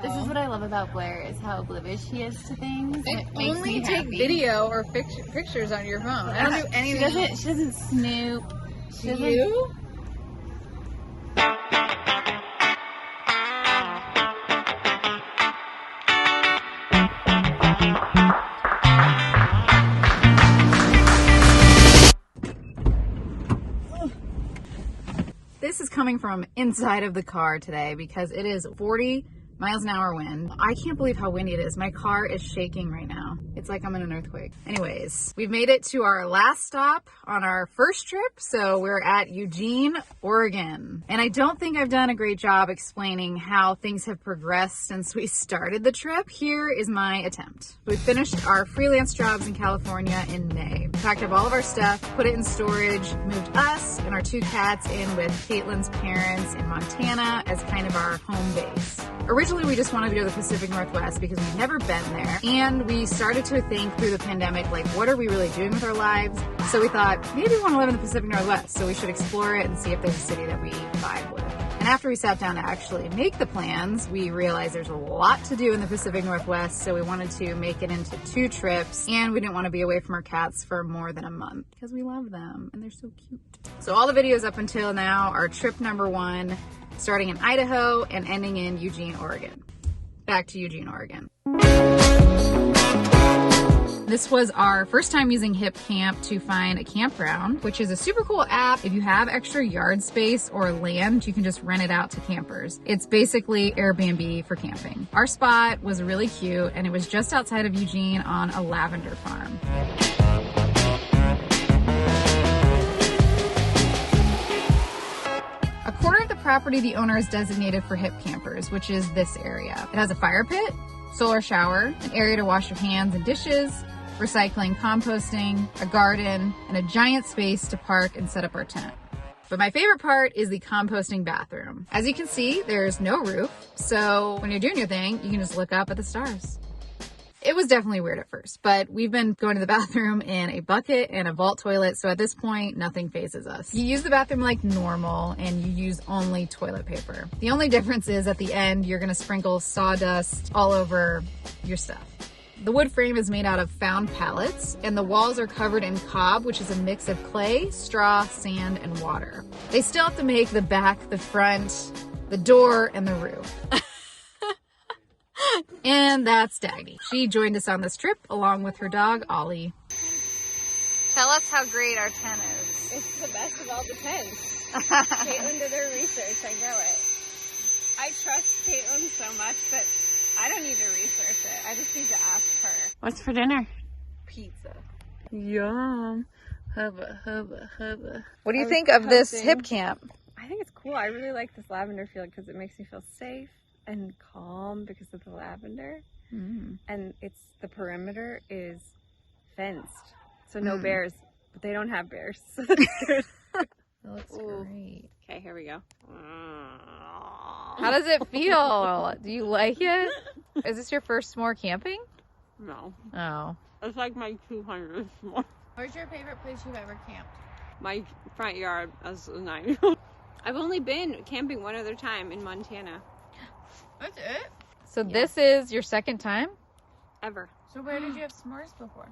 This is what I love about Blair, is how oblivious she is to things. It makes me take video or pictures on your phone. I don't do anything. She doesn't snoop. Do you? This is coming from inside of the car today because it is 40 miles an hour wind. I can't believe how windy it is. My car is shaking right now. It's like I'm in an earthquake. Anyways, we've made it to our last stop on our first trip. So we're at Eugene, Oregon. And I don't think I've done a great job explaining how things have progressed since we started the trip. Here is my attempt. We finished our freelance jobs in California in May. Packed up all of our stuff, put it in storage, moved us and our 2 cats in with Caitlin's parents in Montana as kind of our home base. Originally, we just wanted to go to the Pacific Northwest because we've never been there. And we started to think through the pandemic, like, what are we really doing with our lives? So we thought, maybe we want to live in the Pacific Northwest, so we should explore it and see if there's a city that we vibe with. And after we sat down to actually make the plans, we realized there's a lot to do in the Pacific Northwest, so we wanted to make it into 2 trips, and we didn't want to be away from our cats for more than a month because we love them and they're so cute. So all the videos up until now are trip number 1, starting in Idaho and ending in Eugene, Oregon. Back to Eugene, Oregon. This was our first time using Hipcamp to find a campground, which is a super cool app. If you have extra yard space or land, you can just rent it out to campers. It's basically Airbnb for camping. Our spot was really cute, and it was just outside of Eugene on a lavender farm. A quarter of the property the owner has designated for hip campers, which is this area. It has a fire pit, solar shower, an area to wash your hands and dishes, recycling, composting, a garden, and a giant space to park and set up our tent. But my favorite part is the composting bathroom. As you can see, there's no roof, so when you're doing your thing, you can just look up at the stars. It was definitely weird at first, but we've been going to the bathroom in a bucket and a vault toilet, so at this point, nothing phases us. You use the bathroom like normal, and you use only toilet paper. The only difference is at the end, you're gonna sprinkle sawdust all over your stuff. The wood frame is made out of found pallets, and the walls are covered in cob, which is a mix of clay, straw, sand, and water. They still have to make the back, the front, the door, and the roof. And that's Dagny. She joined us on this trip along with her dog, Ollie. Tell us how great our tent is. It's the best of all the tents. Caitlin did her research, I know it. I trust Caitlin so much that I don't need to research it. I just need to ask her. What's for dinner? Pizza. Yum. Hubba, hubba, hubba. What do you think of this Hipcamp? I think it's cool. I really like this lavender field because it makes me feel safe and calm because of the lavender. And the perimeter is fenced, so no bears. But they don't have bears. So That looks great. Okay, here we go. How does it feel? Do you like it? Is this your first s'more camping? No. Oh. It's like my 200th more. Where's your favorite place you've ever camped? My front yard as a 9-year-old. I've only been camping one other time in Montana. That's it? So this is your second time? Ever. So where did you have s'mores before?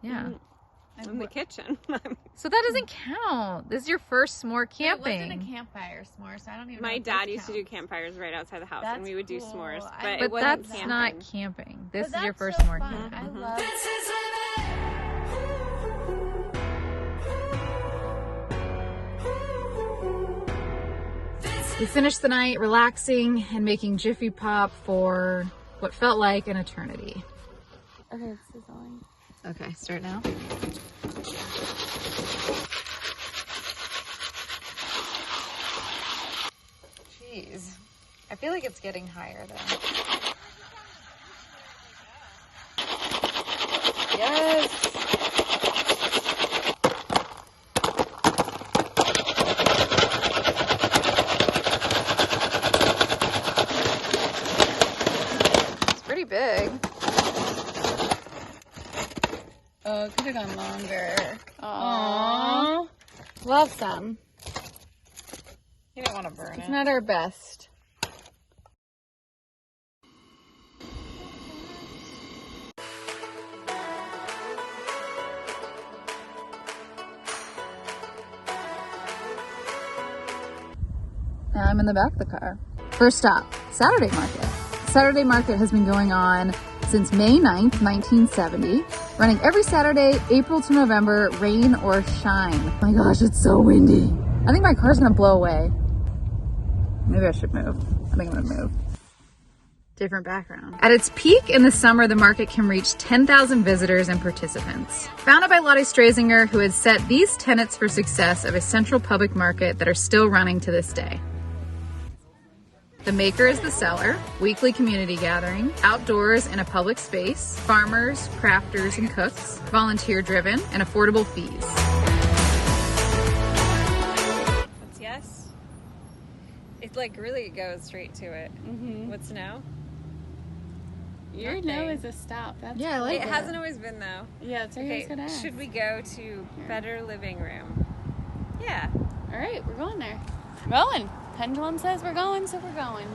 Yeah. In the kitchen. So that doesn't count. This is your first s'more camping. It wasn't a campfire s'more, so I don't even know My if dad this used to do counts. campfires right outside the house, That's and we would do cool. s'mores. I- But it But wasn't that's camping. not camping. This But is your that's first so s'more fun. camping. I love We finished the night relaxing and making Jiffy Pop for what felt like an eternity. Okay, it's sizzling. Okay, start now. Jeez. I feel like it's getting higher though. Yes! It's pretty big. Oh, it could have gone longer. Aww. Love some. You don't want to burn It's it. not our best. I'm in the back of the car. First stop, Saturday Market. Saturday Market has been going on since May 9th, 1970, running every Saturday, April to November, rain or shine. Oh my gosh, it's so windy. I think my car's gonna blow away. Maybe I should move. I think I'm gonna move. Different background. At its peak in the summer, the market can reach 10,000 visitors and participants. Founded by Lotte Strasinger, who had set these tenets for success of a central public market that are still running to this day. The maker is the seller, weekly community gathering, outdoors in a public space, farmers, crafters, and cooks, volunteer-driven, and affordable fees. That's yes. It's like really goes straight to it. What's no? Your Nothing. no is a stop. That's Yeah, I like It that. hasn't always been though. Yeah, that's what I was gonna ask. Should we go to better living room? Yeah. All right, we're going there. We're going. Pendulum says we're going, so we're going.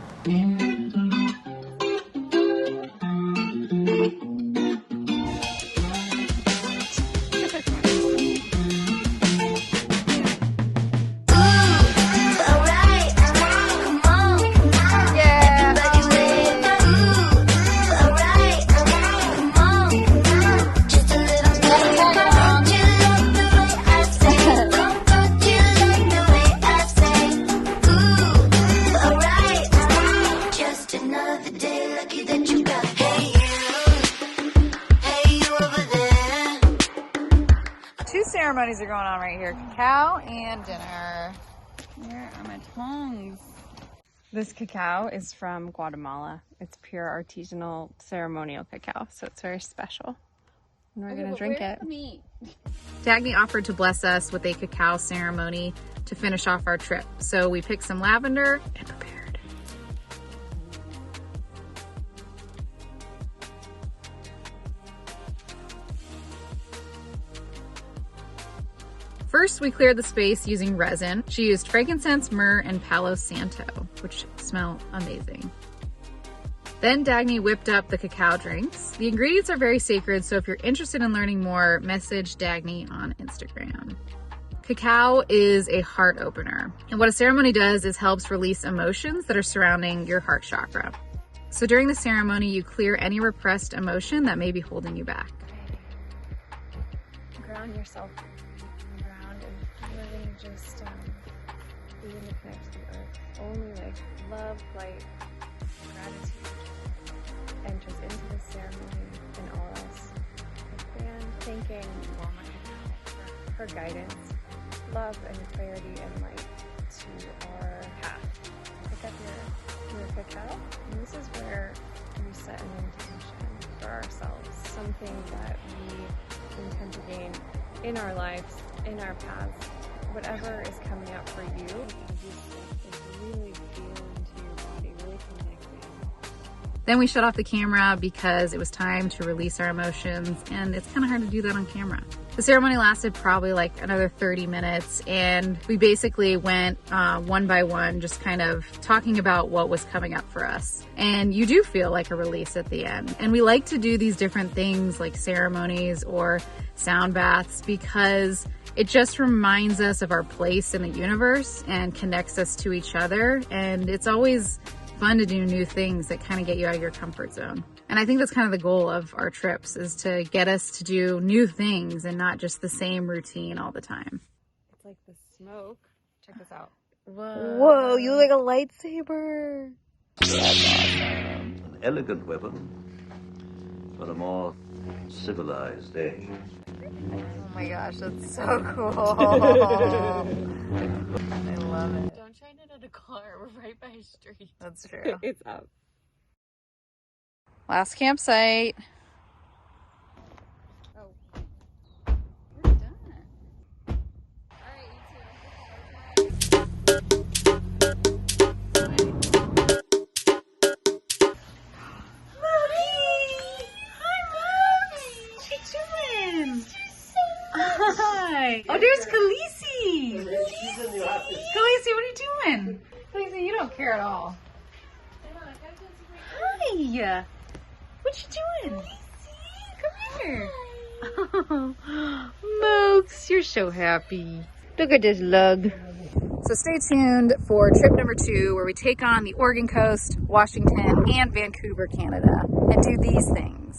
Ceremonies are going on right here. Cacao and dinner. Where are my tongs? This cacao is from Guatemala. It's pure artisanal ceremonial cacao, so it's very special. And we're gonna drink it. Dagny offered to bless us with a cacao ceremony to finish off our trip. So we picked some lavender and prepared. First, we cleared the space using resin. She used frankincense, myrrh, and Palo Santo, which smell amazing. Then Dagny whipped up the cacao drinks. The ingredients are very sacred, so if you're interested in learning more, message Dagny on Instagram. Cacao is a heart opener, and what a ceremony does is helps release emotions that are surrounding your heart chakra. So during the ceremony, you clear any repressed emotion that may be holding you back. Ground yourself. Really just begin to connect to the earth. Only like love, light, gratitude enters into the ceremony and all else. And thanking Mama for her guidance, love and clarity and light to our path. Pick up your cacao, and this is where we set an intention for ourselves, something that we intend to gain in our lives, in our paths. Whatever is coming up for you, is really feel into your body, really connecting. Then we shut off the camera because it was time to release our emotions, and it's kind of hard to do that on camera. The ceremony lasted probably like another 30 minutes, and we basically went one by one, just kind of talking about what was coming up for us. And you do feel like a release at the end. And we like to do these different things like ceremonies or sound baths because it just reminds us of our place in the universe and connects us to each other. And it's always fun to do new things that kind of get you out of your comfort zone. And I think that's kind of the goal of our trips, is to get us to do new things and not just the same routine all the time. It's like the smoke. Check this out. Whoa, you look like a lightsaber. An elegant weapon for a more civilized age. Oh my gosh, that's so cool. I love it. Don't try it at a car. We're right by a street. That's true. It's up. Last campsite. Oh. We're done. Hi. Oh, there's Khaleesi. Khaleesi, what are you doing? Khaleesi, you don't care at all. Hi. What you doing? Come here. Oh, Mooks, you're so happy. Look at this lug. So stay tuned for trip number 2, where we take on the Oregon coast, Washington, and Vancouver, Canada, and do these things.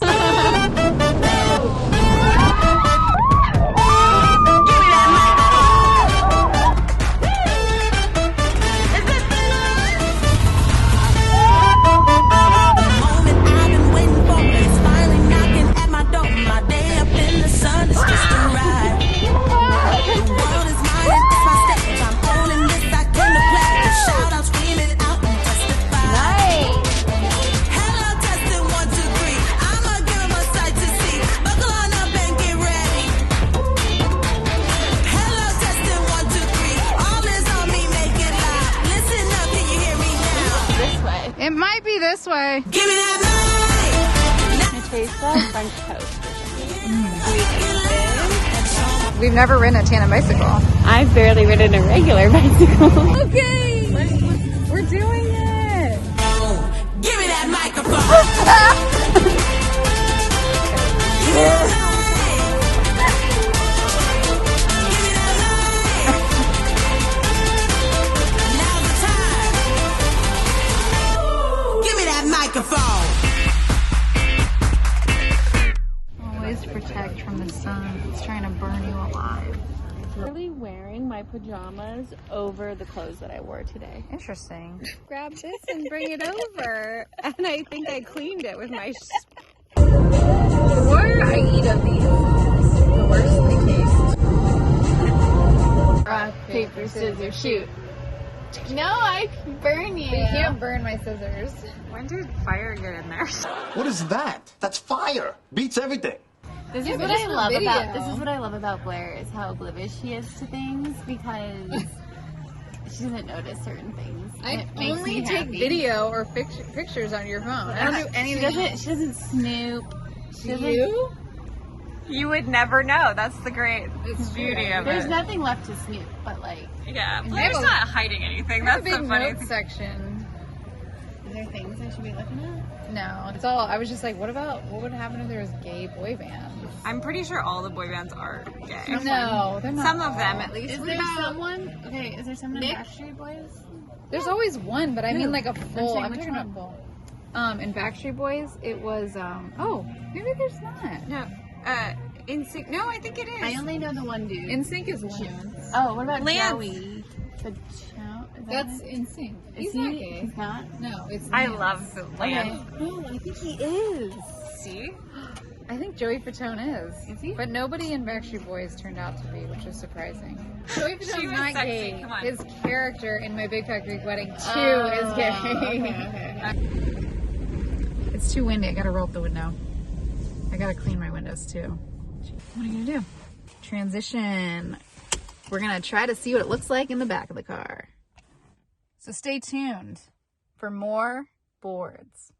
It might be this way. Give me that It tastes like French toast or something. We've never ridden a tandem bicycle. I've barely ridden a regular bicycle. Okay, we're doing it. Give me that microphone. Always protect from the sun. It's trying to burn you alive. Really wearing my pajamas over the clothes that I wore today. Interesting. Grab this and bring it over. And I think I cleaned it with my The more I eat of these, the worse they taste. Rock, paper, scissors, shoot. No, I can burn you. You can't burn my scissors. When did fire get in there? What is that? That's fire. Beats everything. This Yeah, is but what it's I for love video. about this is what I love about Blair, is how oblivious she is to things, because she doesn't notice certain things. I It makes only me take happy. video or pictures on your phone. I don't do anything. She doesn't snoop. She doesn't, You? You would never know. That's the great It's beauty true. of There's it. nothing left to snoop, but like, Yeah, have Blair's a- not hiding anything. That's That's a big the funny note thing. section. is there things I should be looking at? No, it's all. I was just like, what would happen if there was gay boy bands? I'm pretty sure all the boy bands are gay. No, they're not. Some of them all. at least. Is there someone? Okay, is there someone in Backstreet Boys? There's always one, but I mean like a full. saying I'm which talking about one. full. In Backstreet Boys, it was. Oh, maybe there's not. No, NSYNC. No, I think it is. I only know the one dude. NSYNC is one. Oh, what about Lance. Joey? The Chow? Is that That's him? NSYNC. Is He's he? not gay. He's not? No, it's. I Lance. love the Lance. No, I think he is. See? I think Joey Fatone is. Is he? But nobody in Backstreet Boys turned out to be, which is surprising. Joey She Fatone's was not sexy, gay. come on. His character in My Big Fat Greek Wedding 2 is gay. Okay. It's too windy. I gotta roll up the window. I gotta clean my windows too. What are you gonna do? Transition. We're gonna try to see what it looks like in the back of the car. So stay tuned for more boards.